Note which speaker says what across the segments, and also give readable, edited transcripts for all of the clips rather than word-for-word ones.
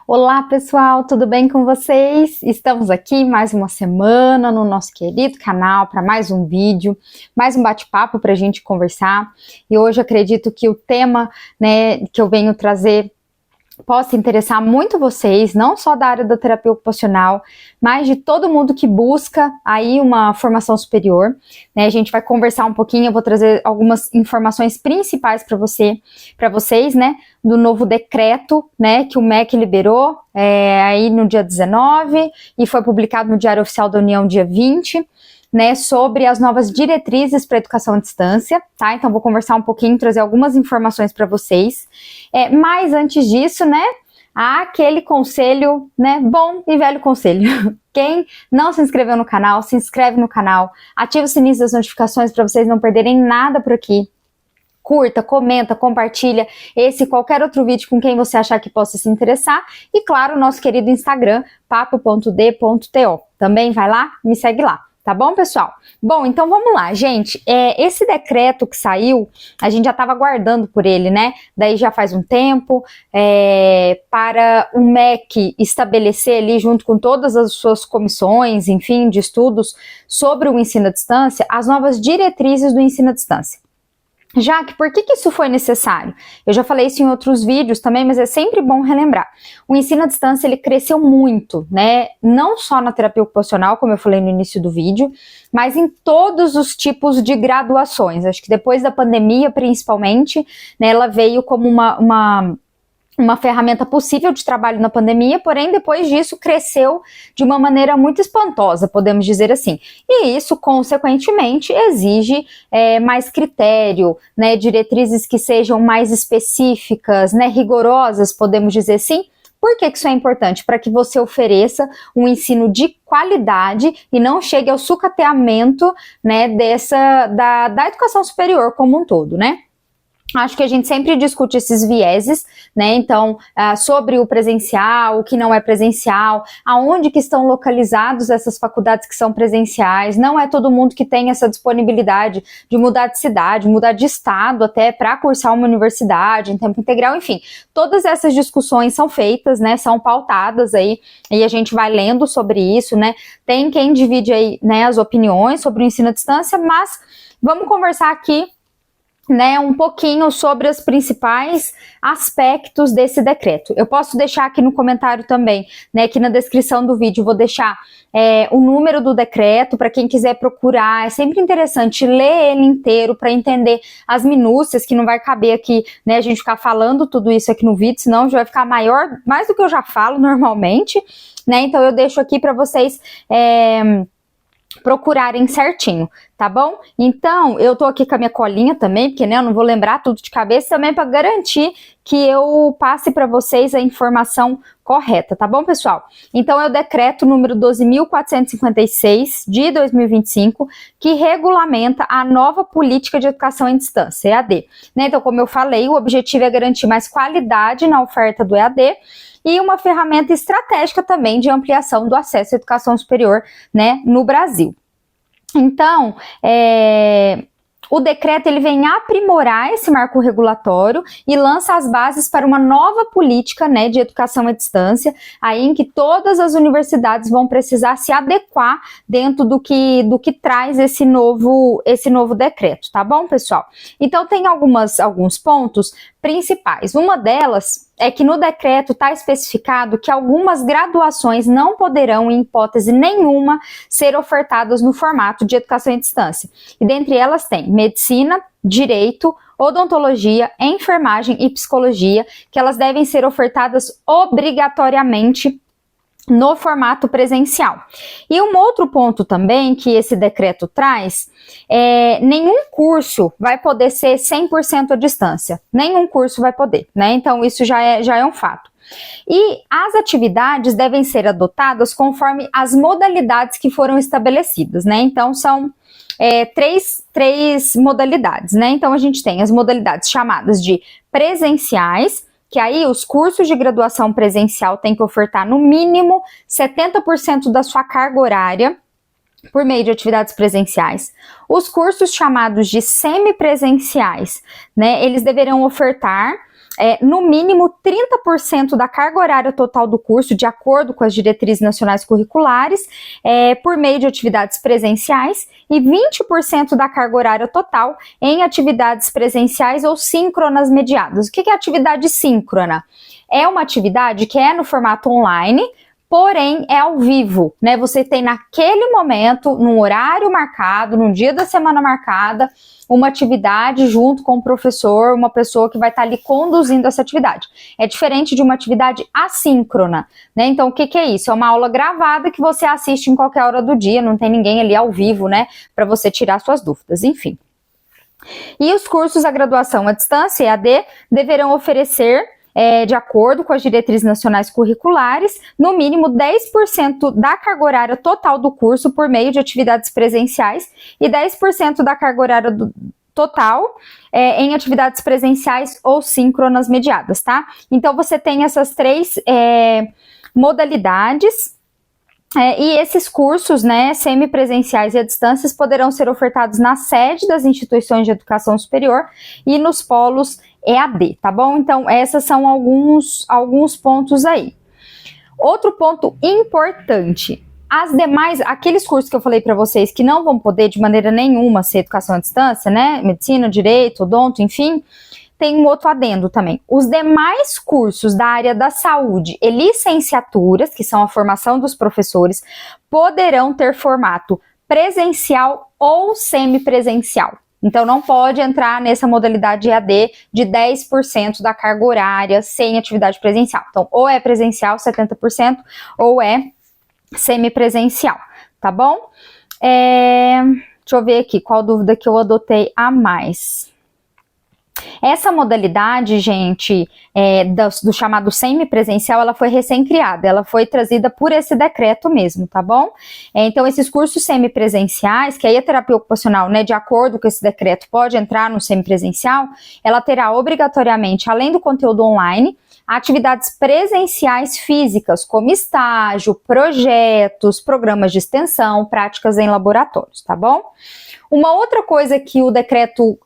Speaker 1: Olá pessoal, tudo bem com vocês? Estamos aqui mais uma semana no nosso querido canal para mais um vídeo, mais um bate-papo para a gente conversar. E hoje acredito que o tema, que eu venho trazer possa interessar muito vocês, não só da área da terapia ocupacional, mas de todo mundo que busca aí uma formação superior, A gente vai conversar um pouquinho, eu vou trazer algumas informações principais para vocês, do novo decreto, que o MEC liberou aí no dia 19 e foi publicado no Diário Oficial da União dia 20, sobre as novas diretrizes para educação à distância, tá? Então vou conversar um pouquinho, trazer algumas informações para vocês. Mas antes disso, há aquele conselho, bom e velho conselho. Quem não se inscreveu no canal, se inscreve no canal, ativa o sininho das notificações para vocês não perderem nada por aqui. Curta, comenta, compartilha esse e qualquer outro vídeo com quem você achar que possa se interessar. E claro, o nosso querido Instagram, papo.d.to. Também vai lá, me segue lá. Tá bom, pessoal? Bom, então vamos lá, gente. Esse decreto que saiu, a gente já estava aguardando por ele, Daí já faz um tempo, para o MEC estabelecer ali, junto com todas as suas comissões, enfim, de estudos sobre o ensino à distância, as novas diretrizes do ensino à distância. Jaque, por que isso foi necessário? Eu já falei isso em outros vídeos também, mas é sempre bom relembrar. O ensino à distância, ele cresceu muito, Não só na terapia ocupacional, como eu falei no início do vídeo, mas em todos os tipos de graduações. Acho que depois da pandemia, principalmente, ela veio como uma ferramenta possível de trabalho na pandemia, porém depois disso cresceu de uma maneira muito espantosa, podemos dizer assim. E isso, consequentemente, exige mais critério, diretrizes que sejam mais específicas, rigorosas, podemos dizer assim. Por que isso é importante? Para que você ofereça um ensino de qualidade e não chegue ao sucateamento, da educação superior como um todo, Acho que a gente sempre discute esses vieses, Então, sobre o presencial, o que não é presencial, aonde que estão localizados essas faculdades que são presenciais. Não é todo mundo que tem essa disponibilidade de mudar de cidade, mudar de estado até para cursar uma universidade em tempo integral, enfim. Todas essas discussões são feitas, são pautadas aí, e a gente vai lendo sobre isso, Tem quem divide aí, as opiniões sobre o ensino à distância, mas vamos conversar aqui um pouquinho sobre os principais aspectos desse decreto. Eu posso deixar aqui no comentário também, aqui na descrição do vídeo, vou deixar o número do decreto para quem quiser procurar. É sempre interessante ler ele inteiro para entender as minúcias, que não vai caber aqui, a gente ficar falando tudo isso aqui no vídeo, senão já vai ficar maior, mais do que eu já falo normalmente, Então eu deixo aqui para vocês procurarem certinho, tá bom? Então, eu tô aqui com a minha colinha também, porque eu não vou lembrar tudo de cabeça, também para garantir que eu passe para vocês a informação correta, tá bom, pessoal? Então, é o decreto número 12.456 de 2025, que regulamenta a nova política de educação em distância, EAD. Então, como eu falei, o objetivo é garantir mais qualidade na oferta do EAD, e uma ferramenta estratégica também de ampliação do acesso à educação superior, no Brasil. Então, o decreto ele vem aprimorar esse marco regulatório e lança as bases para uma nova política, de educação à distância, aí em que todas as universidades vão precisar se adequar dentro do que traz esse novo decreto, tá bom, pessoal? Então, tem alguns pontos principais. Uma delas é que no decreto está especificado que algumas graduações não poderão, em hipótese nenhuma, ser ofertadas no formato de educação à distância. E dentre elas tem medicina, direito, odontologia, enfermagem e psicologia, que elas devem ser ofertadas obrigatoriamente no formato presencial. E um outro ponto também que esse decreto traz nenhum curso vai poder ser 100% à distância. Nenhum curso vai poder, Então isso já é um fato. E as atividades devem ser adotadas conforme as modalidades que foram estabelecidas, Então são três modalidades, Então a gente tem as modalidades chamadas de presenciais, que aí os cursos de graduação presencial têm que ofertar no mínimo 70% da sua carga horária por meio de atividades presenciais. Os cursos chamados de semipresenciais, eles deverão ofertar no mínimo 30% da carga horária total do curso, de acordo com as diretrizes nacionais curriculares, por meio de atividades presenciais, e 20% da carga horária total em atividades presenciais ou síncronas mediadas. O que é atividade síncrona? É uma atividade que é no formato online, porém é ao vivo, né? Você tem naquele momento, num horário marcado, num dia da semana marcada, uma atividade junto com o professor, uma pessoa que vai estar ali conduzindo essa atividade. É diferente de uma atividade assíncrona, né? Então, o que é isso? É uma aula gravada que você assiste em qualquer hora do dia, não tem ninguém ali ao vivo, né? Para você tirar suas dúvidas, enfim. E os cursos da graduação à distância, EAD, deverão oferecer, de acordo com as diretrizes nacionais curriculares, no mínimo 10% da carga horária total do curso por meio de atividades presenciais e 10% da carga horária total em atividades presenciais ou síncronas mediadas, tá? Então, você tem essas três modalidades. E esses cursos, né, semipresenciais e à distância, poderão ser ofertados na sede das instituições de educação superior e nos polos EAD, tá bom? Então, esses são alguns pontos aí. Outro ponto importante, aqueles cursos que eu falei para vocês que não vão poder de maneira nenhuma ser educação à distância, né, medicina, direito, odonto, enfim, tem um outro adendo também. Os demais cursos da área da saúde e licenciaturas, que são a formação dos professores, poderão ter formato presencial ou semipresencial. Então, não pode entrar nessa modalidade EAD de 10% da carga horária sem atividade presencial. Então, ou é presencial 70% ou é semipresencial, tá bom? Deixa eu ver aqui qual dúvida que eu adotei a mais. Essa modalidade, gente, do chamado semipresencial, ela foi recém-criada, ela foi trazida por esse decreto mesmo, tá bom? Então, esses cursos semipresenciais, que aí a terapia ocupacional, né, de acordo com esse decreto, pode entrar no semipresencial, ela terá obrigatoriamente, além do conteúdo online, atividades presenciais físicas, como estágio, projetos, programas de extensão, práticas em laboratórios, tá bom? Uma outra coisa que o decreto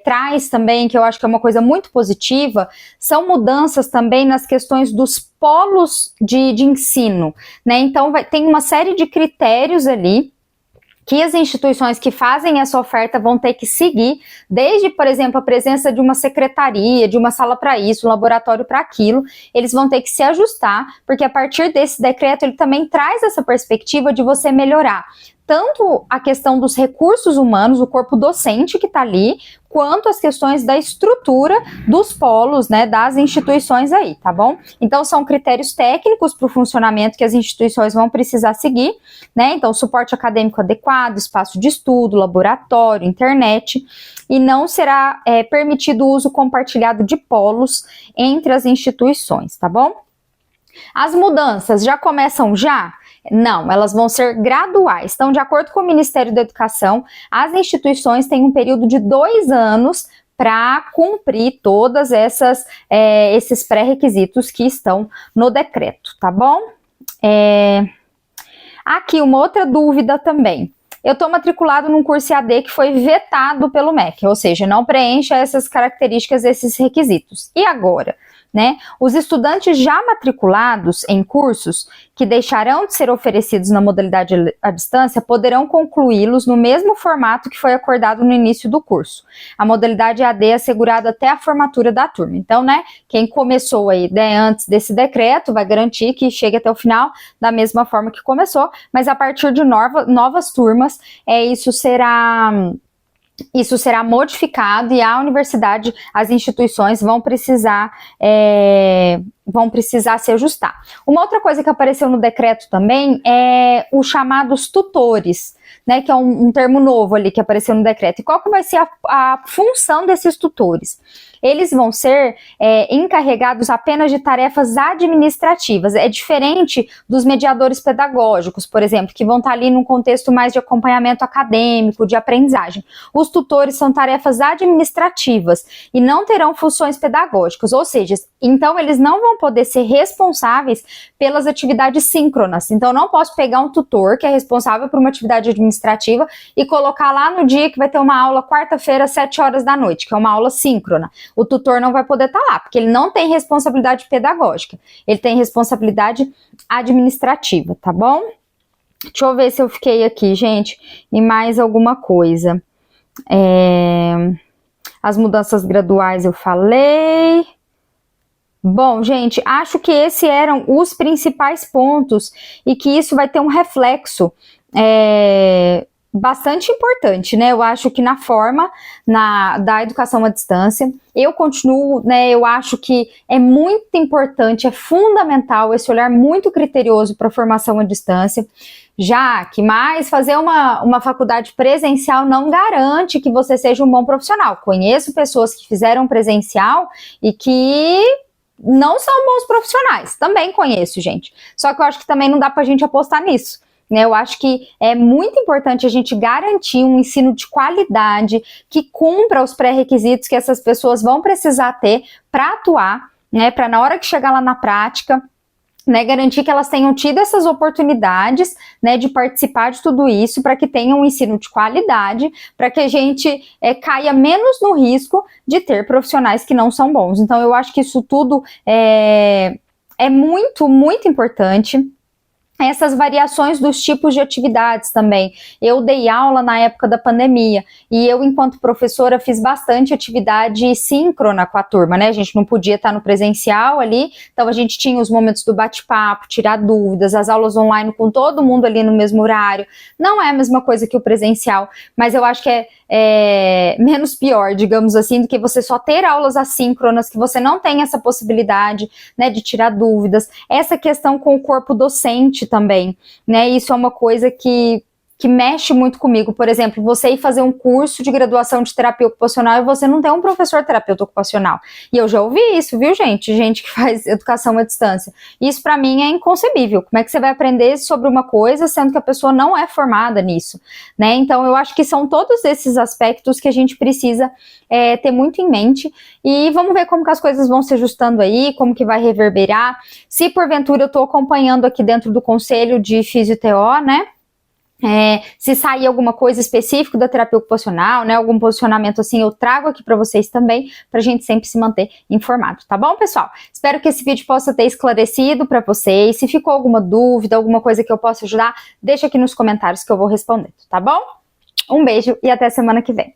Speaker 1: traz também, que eu acho que é uma coisa muito positiva, são mudanças também nas questões dos polos de ensino, né? Então, tem uma série de critérios ali que as instituições que fazem essa oferta vão ter que seguir, desde, por exemplo, a presença de uma secretaria, de uma sala para isso, um laboratório para aquilo, eles vão ter que se ajustar, porque a partir desse decreto ele também traz essa perspectiva de você melhorar tanto a questão dos recursos humanos, o corpo docente que está ali, quanto as questões da estrutura dos polos, né, das instituições aí, tá bom? Então, são critérios técnicos para o funcionamento que as instituições vão precisar seguir, né? Então, suporte acadêmico adequado, espaço de estudo, laboratório, internet, e não será permitido o uso compartilhado de polos entre as instituições, tá bom? As mudanças já começam já? Não, elas vão ser graduais. Então, de acordo com o Ministério da Educação, as instituições têm um período de 2 anos para cumprir todas esses pré-requisitos que estão no decreto, tá bom? Aqui, uma outra dúvida também. Eu estou matriculado num curso EAD que foi vetado pelo MEC, ou seja, não preenche essas características, esses requisitos. E agora? Né? Os estudantes já matriculados em cursos que deixarão de ser oferecidos na modalidade à distância poderão concluí-los no mesmo formato que foi acordado no início do curso. A modalidade EAD é assegurada até a formatura da turma. Então, né, quem começou aí, né, antes desse decreto vai garantir que chegue até o final da mesma forma que começou, mas a partir de novas turmas, isso será modificado e a universidade, as instituições vão precisar se ajustar. Uma outra coisa que apareceu no decreto também é os chamados tutores, né, que é um termo novo ali que apareceu no decreto. E qual que vai ser a função desses tutores? Eles vão ser encarregados apenas de tarefas administrativas. É diferente dos mediadores pedagógicos, por exemplo, que vão estar ali num contexto mais de acompanhamento acadêmico, de aprendizagem. Os tutores são tarefas administrativas e não terão funções pedagógicas, ou seja, então eles não vão vão poder ser responsáveis pelas atividades síncronas. Então, eu não posso pegar um tutor que é responsável por uma atividade administrativa e colocar lá no dia que vai ter uma aula quarta-feira, às 7 horas da noite, que é uma aula síncrona. O tutor não vai poder estar lá, porque ele não tem responsabilidade pedagógica, ele tem responsabilidade administrativa, tá bom? Deixa eu ver se eu fiquei aqui, gente, em mais alguma coisa. As mudanças graduais eu falei. Bom, gente, acho que esses eram os principais pontos e que isso vai ter um reflexo bastante importante, né? Eu acho que na forma da educação à distância, eu continuo, né? Eu acho que é muito importante, é fundamental esse olhar muito criterioso para a formação à distância, já que mais fazer uma faculdade presencial não garante que você seja um bom profissional. Conheço pessoas que fizeram presencial e que não são bons profissionais, também conheço, gente. Só que eu acho que também não dá pra gente apostar nisso, né? Eu acho que é muito importante a gente garantir um ensino de qualidade que cumpra os pré-requisitos que essas pessoas vão precisar ter para atuar, né? Para na hora que chegar lá na prática, né, garantir que elas tenham tido essas oportunidades, né, de participar de tudo isso, para que tenham um ensino de qualidade, para que a gente caia menos no risco de ter profissionais que não são bons. Então, eu acho que isso tudo é muito, muito importante. Essas variações dos tipos de atividades também. Eu dei aula na época da pandemia e eu, enquanto professora, fiz bastante atividade síncrona com a turma, né? A gente não podia estar no presencial ali, então a gente tinha os momentos do bate-papo, tirar dúvidas, as aulas online com todo mundo ali no mesmo horário. Não é a mesma coisa que o presencial, mas eu acho que é menos pior, digamos assim, do que você só ter aulas assíncronas, que você não tem essa possibilidade, né, de tirar dúvidas. Essa questão com o corpo docente também, né, isso é uma coisa que mexe muito comigo. Por exemplo, você ir fazer um curso de graduação de terapia ocupacional e você não tem um professor terapeuta ocupacional. E eu já ouvi isso, viu, gente? Gente que faz educação à distância. Isso para mim é inconcebível. Como é que você vai aprender sobre uma coisa sendo que a pessoa não é formada nisso, né? Então, eu acho que são todos esses aspectos que a gente precisa ter muito em mente. E vamos ver como que as coisas vão se ajustando aí, como que vai reverberar. Se porventura eu estou acompanhando aqui dentro do conselho de Fisio-TO, né? Se sair alguma coisa específica da terapia ocupacional, né, algum posicionamento assim, eu trago aqui para vocês também, pra gente sempre se manter informado, tá bom, pessoal? Espero que esse vídeo possa ter esclarecido para vocês. Se ficou alguma dúvida, alguma coisa que eu possa ajudar, deixa aqui nos comentários que eu vou respondendo, tá bom? Um beijo e até semana que vem.